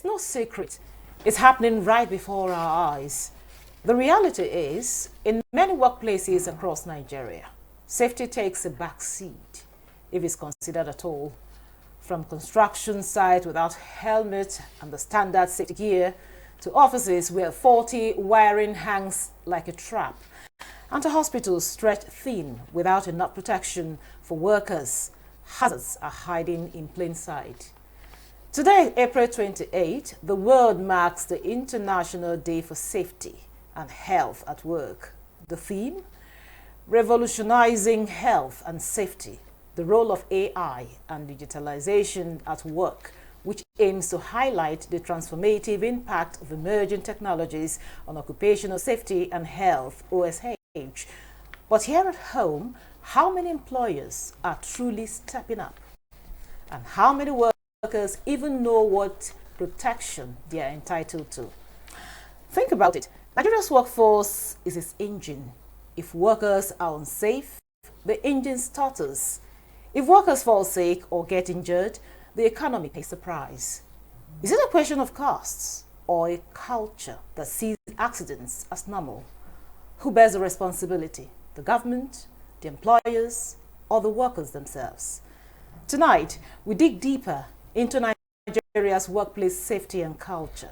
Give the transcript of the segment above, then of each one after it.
It's no secret. It's happening right before our eyes. The reality is, in many workplaces across Nigeria, safety takes a back seat, if it's considered at all. From construction sites without helmet and the standard safety gear, to offices where faulty wiring hangs like a trap, and to hospitals stretched thin without enough protection for workers, hazards are hiding in plain sight. Today, April 28, the world marks the International Day for Safety and Health at Work. The theme? Revolutionizing health and safety, the role of AI and digitalization at work, which aims to highlight the transformative impact of emerging technologies on occupational safety and health, OSH. But here at home, how many employers are truly stepping up? And how many workers even know what protection they are entitled to? Think about it. Nigeria's workforce is its engine. If workers are unsafe, the engine stutters. If workers fall sick or get injured, the economy pays the price. Is it a question of costs or a culture that sees accidents as normal? Who bears the responsibility? The government, the employers, or the workers themselves? Tonight, we dig deeper into Nigeria's workplace safety and culture.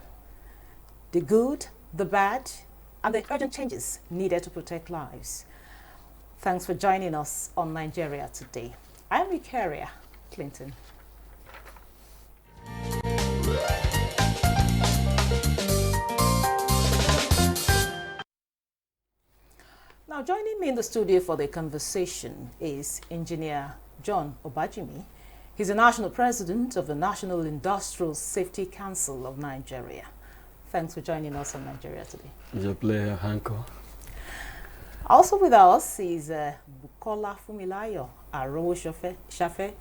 The good, the bad, and the urgent changes needed to protect lives. Thanks for joining us on Nigeria Today. I'm Victoria Clinton. Now, joining me in the studio for the conversation is Engineer John Obajimi. He's the National President of the National Industrial Safety Council of Nigeria. Thanks for joining us on Nigeria Today. It's a pleasure, Hanko. Also with us is Bukola Fumilayo Shafe.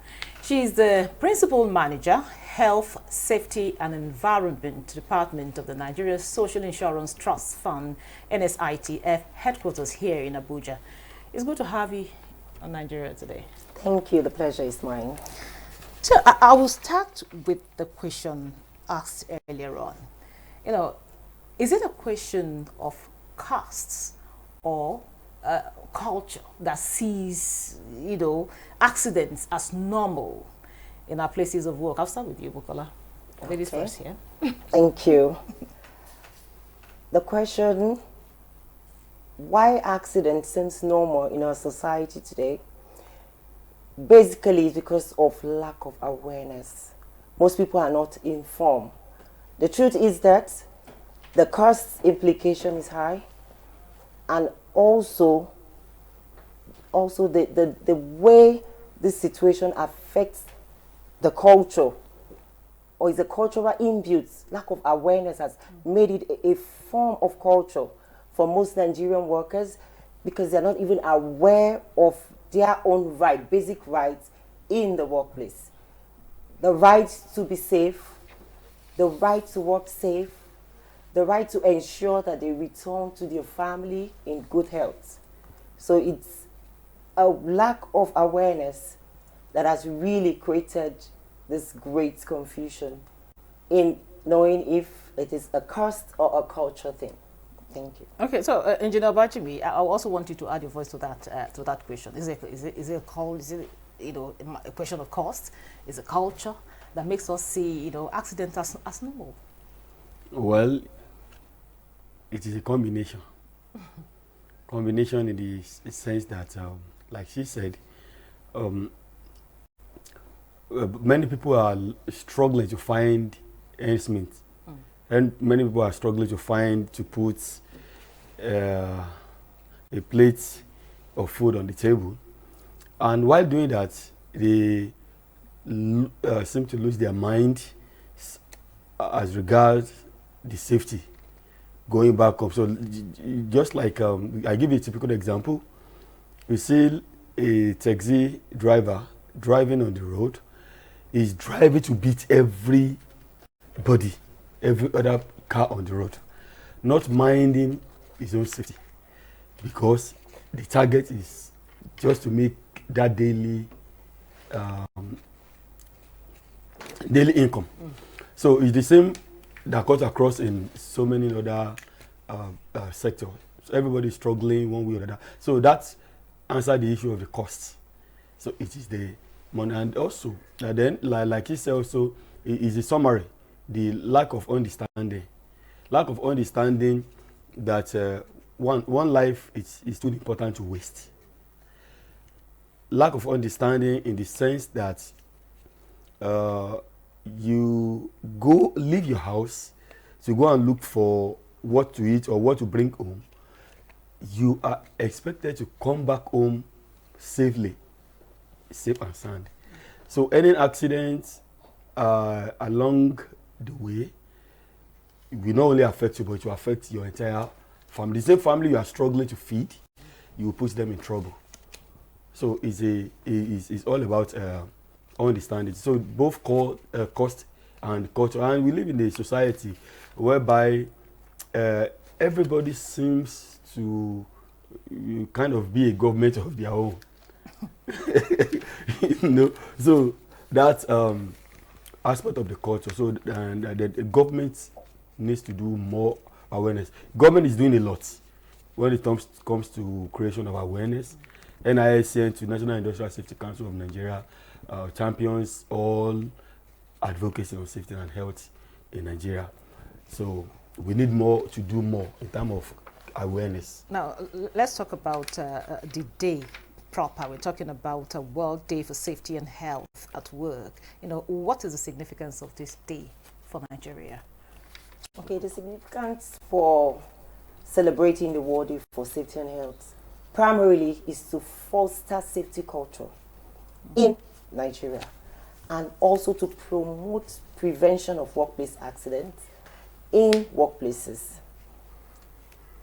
She is the Principal Manager, Health, Safety and Environment Department of the Nigeria Social Insurance Trust Fund, NSITF, headquarters here in Abuja. It's good to have you on Nigeria Today. Thank you. The pleasure is mine. So I will start with the question asked earlier on. You know, is it a question of costs or culture that sees, accidents as normal in our places of work? I'll start with you, Bukola. Ladies first here. Thank you. The question, why accident seems normal in our society today, basically is because of lack of awareness. Most people are not informed. The truth is that the cost implication is high, and also the way this situation affects the culture, or is a cultural inbuilt lack of awareness has made it a form of culture for most Nigerian workers, because they're not even aware of their own right, basic rights in the workplace. The right to be safe, the right to work safe, the right to ensure that they return to their family in good health. So it's a lack of awareness that has really created this great confusion in knowing if it is a cost or a culture thing. Thank you. Okay, so Engineer Bachimi, I also want you to add your voice to that question. Is it a question of cost? Is it culture that makes us see accidents as normal? Well, it is a combination. Combination in the sense that, like she said, many people are struggling to find ends meet. And many people are struggling to put a plate of food on the table. And while doing that, they seem to lose their mind as regards the safety going back up. So just like, I give you a typical example. You see a taxi driver driving on the road, is driving to beat every other car on the road, not minding his own safety, because the target is just to make that daily income. So it's the same that cuts across in so many other sectors. So everybody's struggling one way or the other. So that's answer the issue of the cost. So it is the money, and also then like he said also is a summary, the lack of understanding that one life is too important to waste. Lack of understanding in the sense that you go leave your house to go and look for what to eat or what to bring home. You are expected to come back home safely, safe and sound. So any accidents along the way will not only affect you, but it will affect your entire family. The same family you are struggling to feed, you will put them in trouble. So it's all about understanding. So both cost and culture. And we live in a society whereby everybody seems to kind of be a government of their own. So that's aspect of the culture. So and the government needs to do more awareness. Government is doing a lot when it comes to creation of awareness. NISN to National Industrial Safety Council of Nigeria champions all advocacy on safety and health in Nigeria. So we need more to do more in terms of awareness. Now, let's talk about the day proper. We're talking about a World Day for Safety and Health at Work. What is the significance of this day for Nigeria? Okay, the significance for celebrating the World Day for Safety and Health primarily is to foster safety culture in Nigeria and also to promote prevention of workplace accidents in workplaces.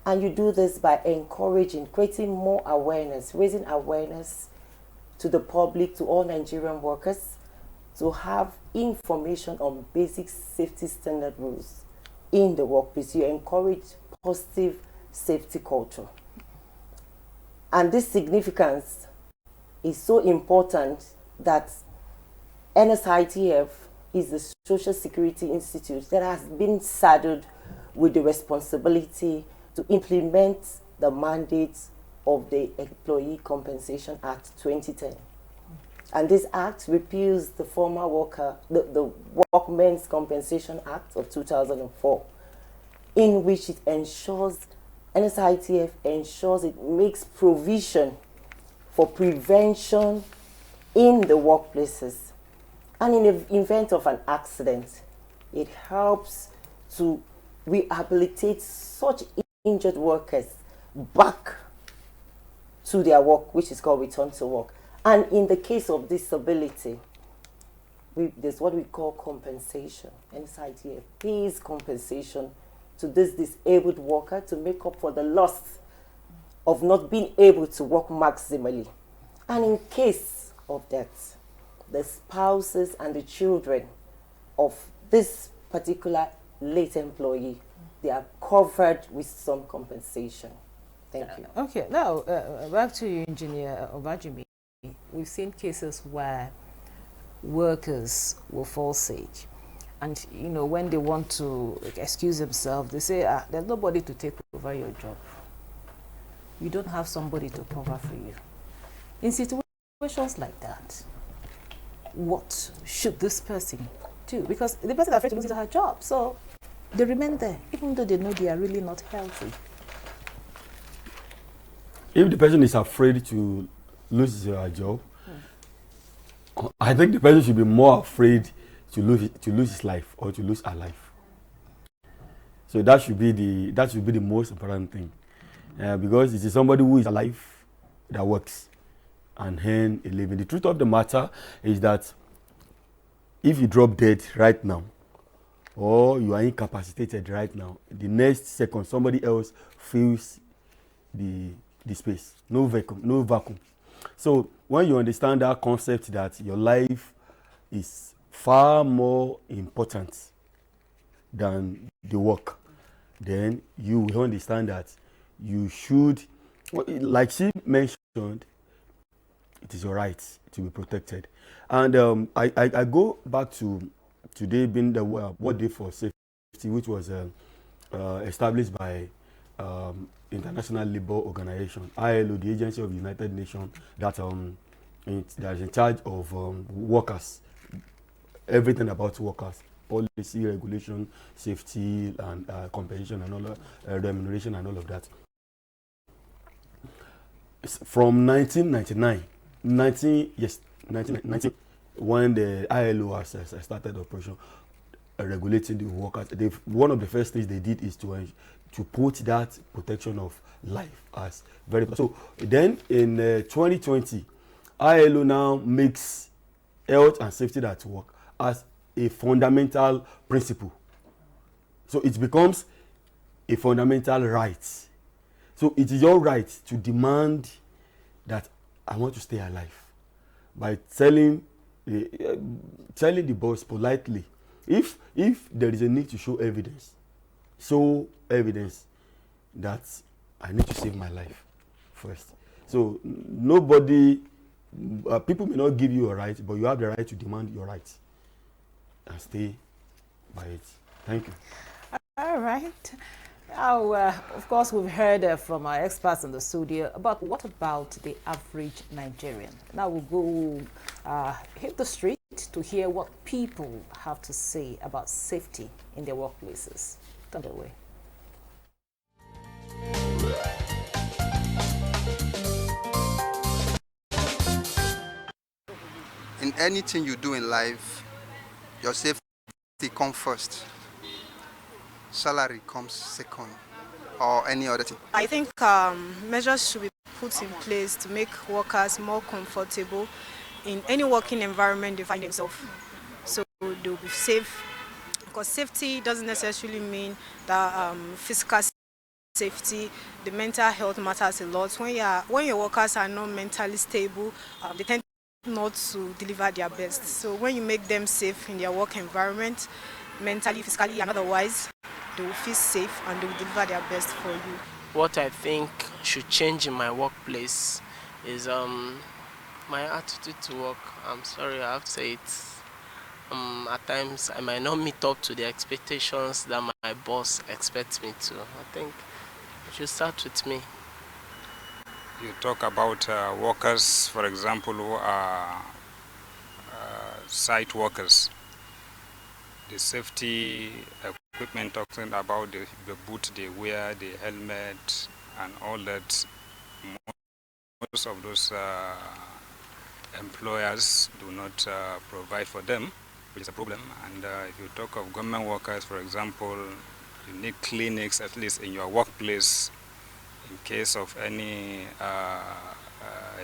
And you do this by creating more awareness, raising awareness to the public, to all Nigerian workers, to have information on basic safety standard rules in the workplace. You encourage positive safety culture. And this significance is so important that NSITF is the Social Security Institute that has been saddled with the responsibility to implement the mandates of the Employee Compensation Act 2010. And this act repeals the former the Workmen's Compensation Act of 2004, in which it ensures, NSITF ensures it makes provision for prevention in the workplaces. And in the event of an accident, it helps to rehabilitate such injured workers back to their work, which is called return to work. And in the case of disability, there's what we call compensation. NSITF pays compensation to this disabled worker to make up for the loss of not being able to work maximally. And in case of death, the spouses and the children of this particular late employee, they are covered with some compensation. Thank you. Okay, now back to you, Engineer Obajimi. We've seen cases where workers will fall sick, and when they want to excuse themselves, they say, there's nobody to take over your job. You don't have somebody to cover for you. In situations like that, what should this person do? Because the person is afraid to lose her job, so they remain there, even though they know they are really not healthy. If the person is afraid to lose their job, I think the person should be more afraid to lose his life or to lose her life. So that should be the most important thing, because it is somebody who is alive that works and earn a living. The truth of the matter is that if you drop dead right now, or you are incapacitated right now, the next second somebody else fills the space. No vacuum. So when you understand that concept that your life is far more important than the work, then you will understand that you should, like she mentioned, it is your right to be protected. And I go back to today being the World Day for Safety which was established by International Labour Organization, ILO, the agency of the United Nations that is in charge of workers, everything about workers, policy, regulation, safety, and compensation, and all remuneration, and all of that. From 1990, when the ILO has started operation regulating the workers, one of the first things they did is to put that protection of life as very important. So then in 2020, ILO now makes health and safety at work as a fundamental principle. So it becomes a fundamental right. So it is your right to demand that I want to stay alive by telling the boss politely, if there is a need to show evidence that I need to save my life first. So nobody, people may not give you a right, but you have the right to demand your rights and stay by it. Thank you. All right. Now, of course, we've heard from our experts in the studio about what about the average Nigerian. Now we'll go hit the street to hear what people have to say about safety in their workplaces. Turn it away. In anything you do in life, your safety comes first. Salary comes second, or any other thing. I think measures should be put in place to make workers more comfortable in any working environment they find themselves, so they'll be safe. Because safety doesn't necessarily mean that physical safety, the mental health matters a lot. When your workers are not mentally stable, they tend not to deliver their best. So when you make them safe in their work environment, mentally, physically, and otherwise, they will feel safe and they will deliver their best for you. What I think should change in my workplace is my attitude to work. I'm sorry, I have to say it. At times, I might not meet up to the expectations that my boss expects me to. I think it should start with me. You talk about workers, for example, who are site workers. The safety equipment, talking about the boot they wear, the helmet, and all that. Most of those employers do not provide for them, which is a problem. And if you talk of government workers, for example, you need clinics at least in your workplace. In case of any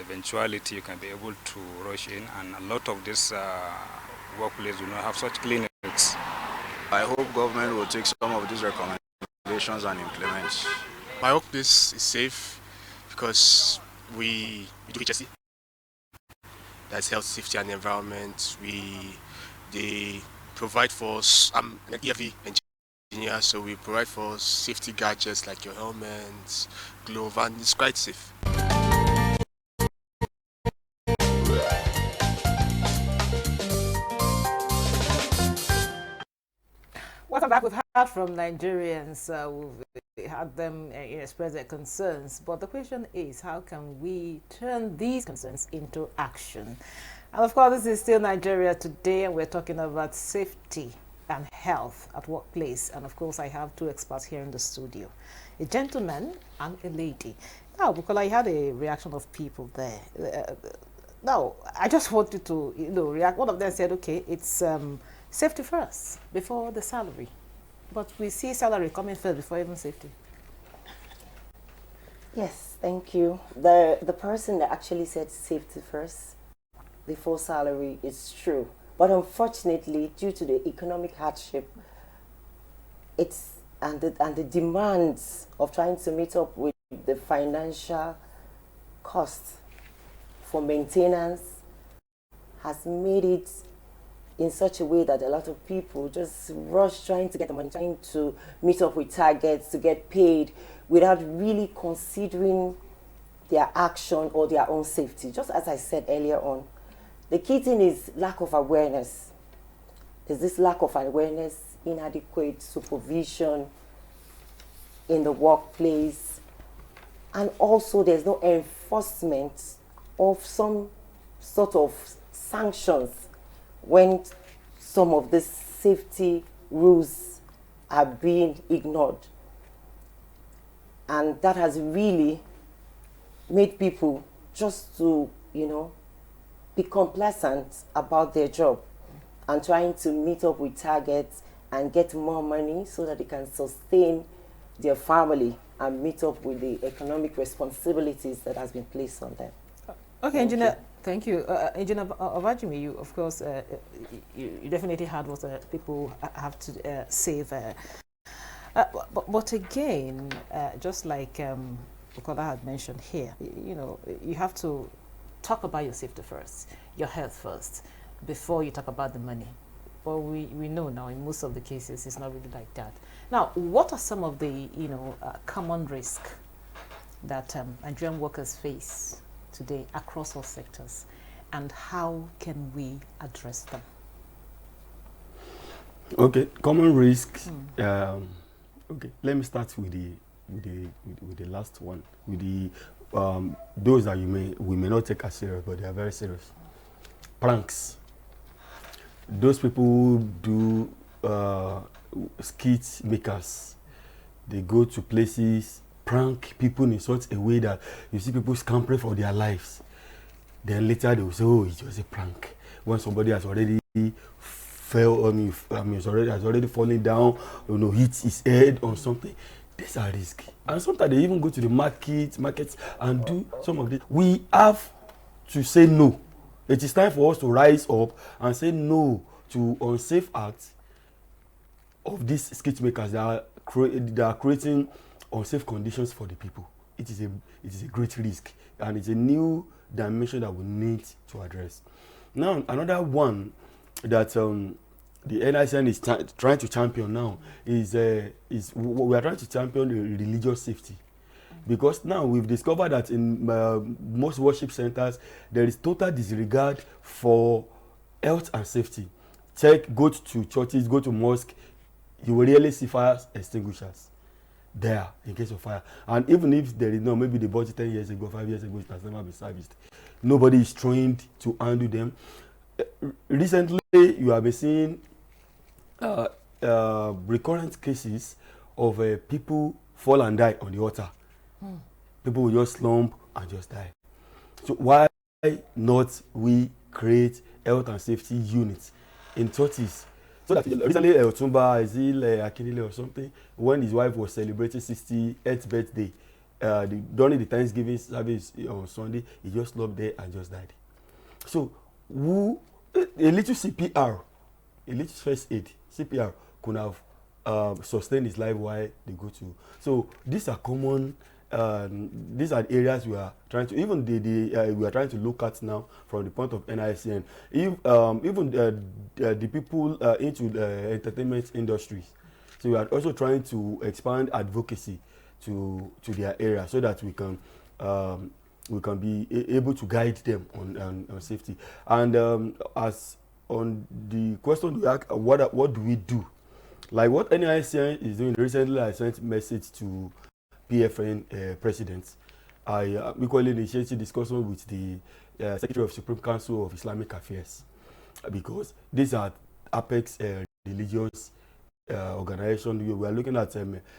eventuality, you can be able to rush in, and a lot of these workplaces do not have such clinics. I hope government will take some of these recommendations and implement. My workplace is safe because we do HSE. That's health, safety, and environment. They provide for us. I'm an EFE engineer, so we provide for safety gadgets like your helmets, glove, and it's quite safe. Welcome back. We've heard from Nigerians. We've had them express their concerns. But the question is, how can we turn these concerns into action? And of course, this is still Nigeria Today, and we're talking about safety and health at workplace. And of course, I have two experts here in the studio, a gentleman and a lady. Now, because I had a reaction of people there. Now, I just wanted to react. One of them said, okay, it's safety first before the salary. But we see salary coming first before even safety. Yes, thank you. The person that actually said safety first before salary is true. But unfortunately, due to the economic hardship, and the demands of trying to meet up with the financial cost for maintenance has made it in such a way that a lot of people just rush trying to get the money, trying to meet up with targets, to get paid, without really considering their action or their own safety. Just as I said earlier on, the key thing is lack of awareness. There's this lack of awareness inadequate supervision in the workplace, and also there's no enforcement of some sort of sanctions when some of the safety rules are being ignored. And that has really made people just to, be complacent about their job and trying to meet up with targets and get more money so that they can sustain their family and meet up with the economic responsibilities that has been placed on them. Okay, Engineer, thank you. Engineer Obajimi, you, of course, you definitely heard what people have to say there. But again, just like Bukola had mentioned here, you have to talk about your safety first, your health first, before you talk about the money. But we know now in most of the cases it's not really like that. Now, what are some of the common risks that Nigerian workers face today across all sectors, and how can we address them? Okay, common risks. Okay, let me start with the last one, with the those that we may not take as serious, but they are very serious. Pranks. Those people do skit makers. They go to places, prank people in such a way that you see people scampering for their lives. Then later they will say, "Oh, it's just a prank." When somebody has already has already fallen down, hit his head on something. These are risky. And sometimes they even go to the markets and do some of this. We have to say no. It is time for us to rise up and say no to unsafe acts of these skit makers that are creating unsafe conditions for the people. It is a great risk, and it's a new dimension that we need to address. Now, another one that the NICN is trying to champion now is we are trying to champion the religious safety, because now we've discovered that in most worship centers there is total disregard for health and safety. Go to churches, go to mosques, you will really see fire extinguishers there in case of fire. And even if there is no, maybe they bought it 10 years ago, 5 years ago, it has never been serviced. Nobody is trained to handle them. Recently, you have been seeing recurrent cases of people fall and die on the altar. People will just slump and just die. So why not we create health and safety units in churches? So that recently, Otumba Ezil Akinile or something, when his wife was celebrating 68th birthday, during the Thanksgiving service on Sunday, he just slumped there and just died. So, a little CPR, a little first aid, CPR could have sustained his life while they go to. So these are common. These are areas we are trying to, even we are trying to look at now from the point of NICN. Even the people into the entertainment industries. So we are also trying to expand advocacy to their area so that we can be able to guide them on safety. And as on the question you ask, what do we do? Like what NICN is doing recently, I sent a message to PFN presidents. I equally initiated discussion with the Secretary of Supreme Council of Islamic Affairs, because these are apex religious organization. We are looking at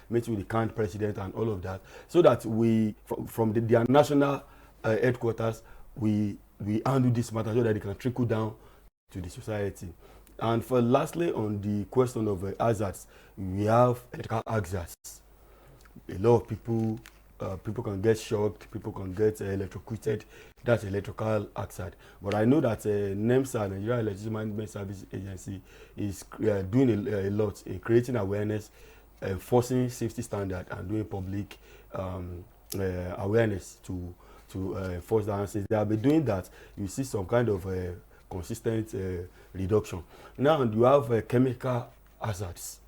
meeting with the current president and all of that, so that we, from their national headquarters, we handle this matter so that it can trickle down to the society. And for lastly, on the question of hazards, we have electrical hazards. A lot of people can get shocked, people can get electrocuted. That's electrical hazard. But I know that NEMSA, Nigeria Electricity Management Service Agency, is doing a lot in creating awareness, enforcing safety standard, and doing public awareness to enforce the answers. They have been doing that. You see some kind of consistent reduction. Now you have chemical hazards.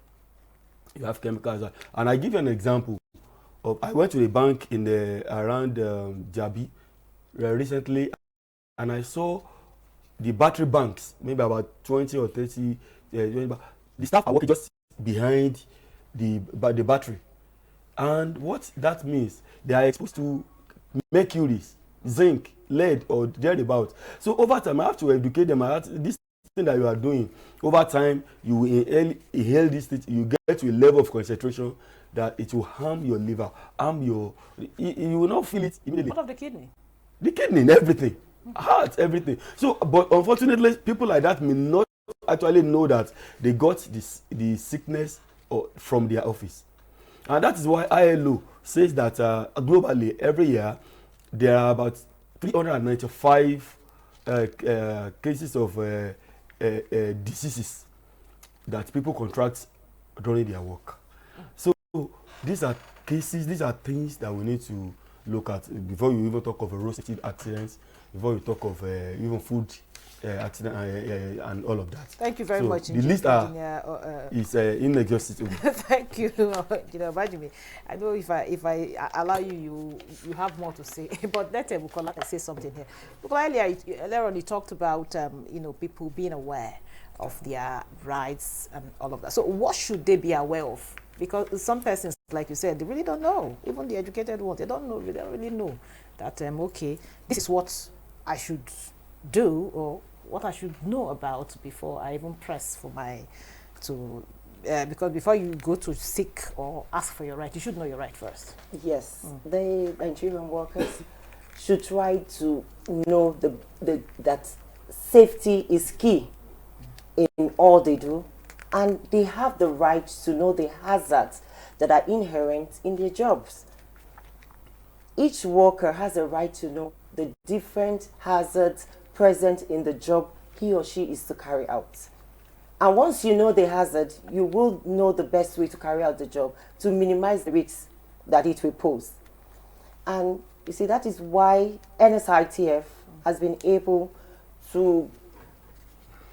You have chemical hazards. And I give you an example. I went to a bank in around Jabi recently, and I saw the battery banks, maybe about 20 or 30. The staff are working just behind the battery. And what that means, they are exposed to mercury, zinc, lead, or thereabout. So over time, I have to educate them about this thing that you are doing. Over time, you will inhale this thing, you get to a level of concentration that it will harm your liver, harm your, you will not feel it immediately. What of the kidney? The kidney, everything, heart, everything. So, but unfortunately, people like that may not actually know that they got the sickness from their office. And that is why ILO says that globally, every year, there are about 395 cases of diseases that people contract during their work. So these are cases, these are things that we need to look at before you even talk of road safety accidents, before you talk of even food accident and all of that. Thank you very much. The list is inexhaustible. Thank you, Bajimi. I know if I allow you, you have more to say. But let Bukola say something here. Bukola, earlier on you talked about people being aware of their rights and all of that. So what should they be aware of? Because some persons, like you said, they really don't know. Even the educated ones, they don't know. They don't really know that okay, this is what I should do or what I should know about before I even press for because before you go to seek or ask for your right, you should know your right first. Yes, the Nigerian workers should try to know that safety is key in all they do, and they have the right to know the hazards that are inherent in their jobs. Each worker has a right to know the different hazards present in the job he or she is to carry out. And once you know the hazard, you will know the best way to carry out the job to minimize the risks that it will pose. And you see, that is why NSITF has been able to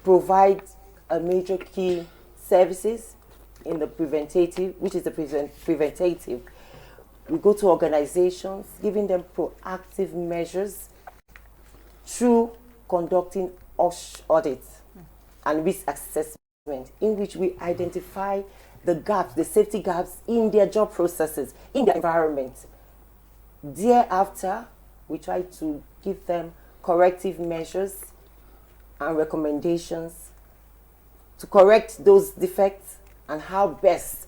provide a major key services in the preventative, which is the preventative. We go to organizations, giving them proactive measures through conducting audits and risk assessment, in which we identify the gaps, the safety gaps in their job processes, in their environment. Thereafter, we try to give them corrective measures and recommendations to correct those defects and how best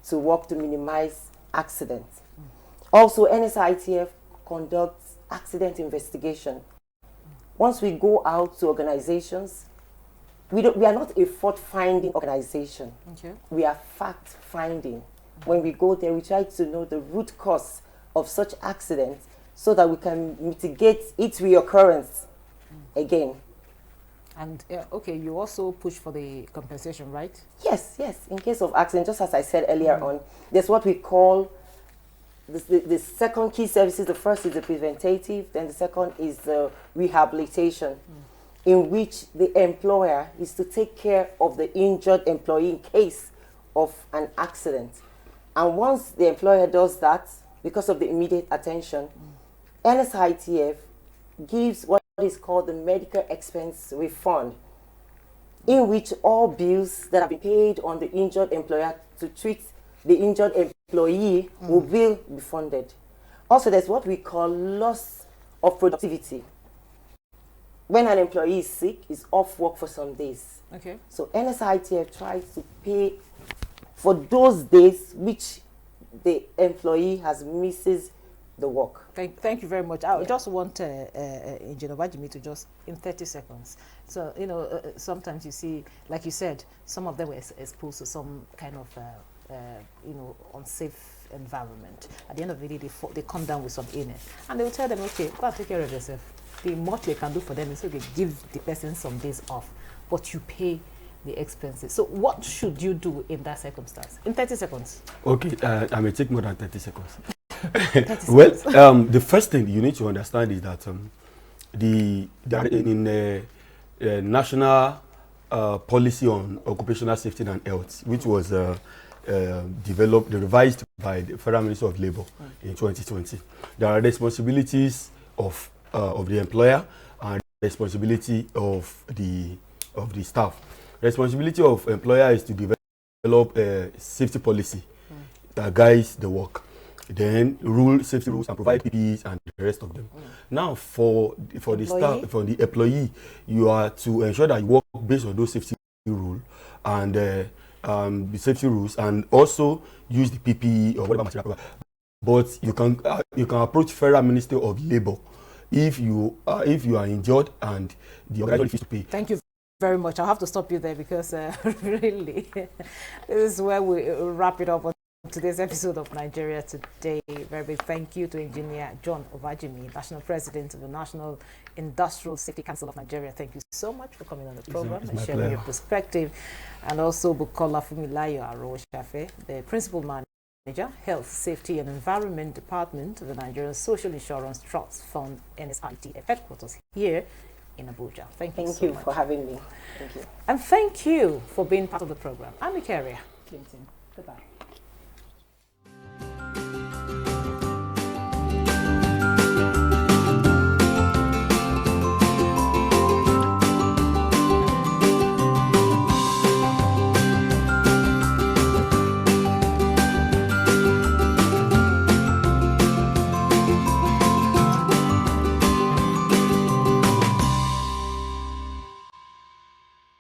to work to minimize accidents. Also, NSITF conducts accident investigation. Once we go out to organizations, we are not a fault-finding organization. Okay. We are fact-finding. When we go there, we try to know the root cause of such accidents so that we can mitigate its reoccurrence again. And okay, you also push for the compensation, right? Yes. In case of accident, just as I said earlier on, there's what we call the second key services. The first is the preventative, then the second is the rehabilitation, in which the employer is to take care of the injured employee in case of an accident. And once the employer does that, because of the immediate attention, NSITF gives what is called the medical expense refund, in which all bills that have been paid on the injured employer to treat the injured employee will be funded. Also, there's what we call loss of productivity. When an employee is sick, is off work for some days. Okay. So NSITF tries to pay for those days which the employee has misses the work. Thank you very much. I just want Engineer Bajimi to just, in 30 seconds. So, sometimes you see, like you said, some of them were exposed to some kind of, unsafe environment. At the end of the day, they come down with some illness. And they will tell them, okay, go and take care of yourself. The much they can do for them is, okay, give the person some days off, but you pay the expenses. So what should you do in that circumstance? In 30 seconds. Okay, I may take more than 30 seconds. Well, the first thing you need to understand is that in the National Policy on Occupational Safety and Health, which was revised by the Federal Ministry of Labour in 2020, there are responsibilities of the employer and responsibility of the staff. Responsibility of employer is to develop develop a safety policy that guides the work. Then safety rules and provide PPEs and the rest of them. Now for the staff, for the employee, you are to ensure that you work based on those safety rules and the safety rules, and also use the PPE or whatever material. But you can approach Federal Ministry of Labour if you are injured and the organization refuses to pay. Thank you very much. I'll have to stop you there because really, this is where we wrap it up on today's episode of Nigeria Today. Very big thank you to Engineer John Obajimi, National President of the National Industrial Safety Council of Nigeria. Thank you so much for coming on the program and sharing your perspective. And also Bukola Fumilayo Aroshafe, the Principal Manager, Health, Safety and Environment Department of the Nigerian Social Insurance Trust Fund, NSITF headquarters here in Abuja. Thank you so much for having me. Thank you. And thank you for being part of the program. I'm Ikaria Clinton. Goodbye.